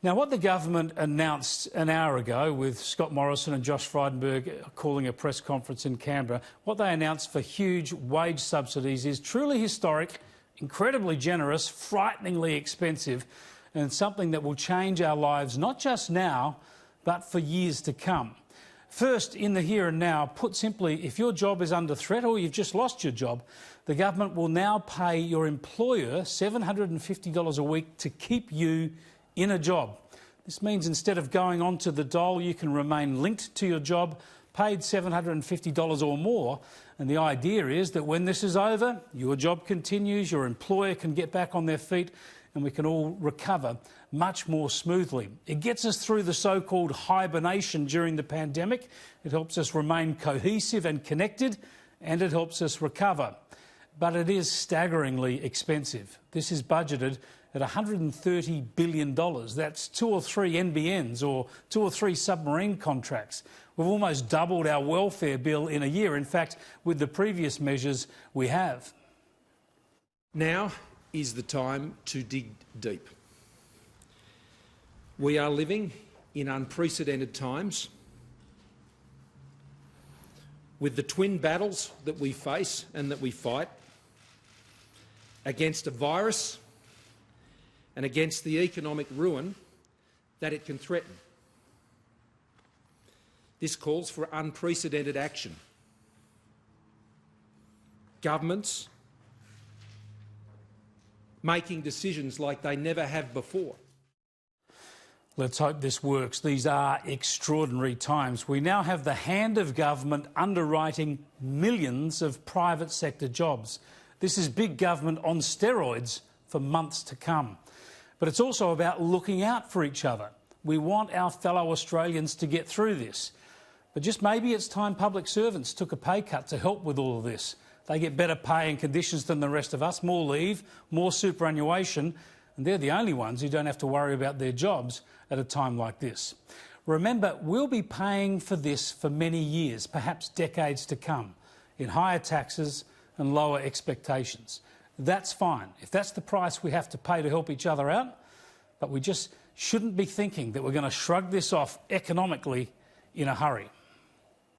Now, what the government announced an hour ago with Scott Morrison and Josh Frydenberg calling a press conference in Canberra, what they announced for huge wage subsidies is truly historic, incredibly generous, frighteningly expensive, and something that will change our lives not just now, but for years to come. First, in the here and now, put simply, if your job is under threat or you've just lost your job, the government will now pay your employer $750 a week to keep you in a job. This means instead of going on to the dole, you can remain linked to your job, paid $750 or more. And the idea is that when this is over, your job continues, your employer can get back on their feet, and we can all recover much more smoothly. It gets us through the so-called hibernation during the pandemic. It helps us remain cohesive and connected, and it helps us recover. But it is staggeringly expensive. This is budgeted at $130 billion. That's 2 or 3 NBNs or 2 or 3 submarine contracts. We've almost doubled our welfare bill in a year. In fact, with the previous measures, we have. Now is the time to dig deep. We are living in unprecedented times. With the twin battles that we face and that we fight against a virus and against the economic ruin that it can threaten. This calls for unprecedented action. Governments making decisions like they never have before. Let's hope this works. These are extraordinary times. We now have the hand of government underwriting millions of private sector jobs. This is big government on steroids for months to come. But it's also about looking out for each other. We want our fellow Australians to get through this. But just maybe it's time public servants took a pay cut to help with all of this. They get better pay and conditions than the rest of us, more leave, more superannuation, and they're the only ones who don't have to worry about their jobs at a time like this. Remember, we'll be paying for this for many years, perhaps decades to come, in higher taxes and lower expectations. That's fine, if that's the price we have to pay to help each other out, but we just shouldn't be thinking that we're going to shrug this off economically in a hurry.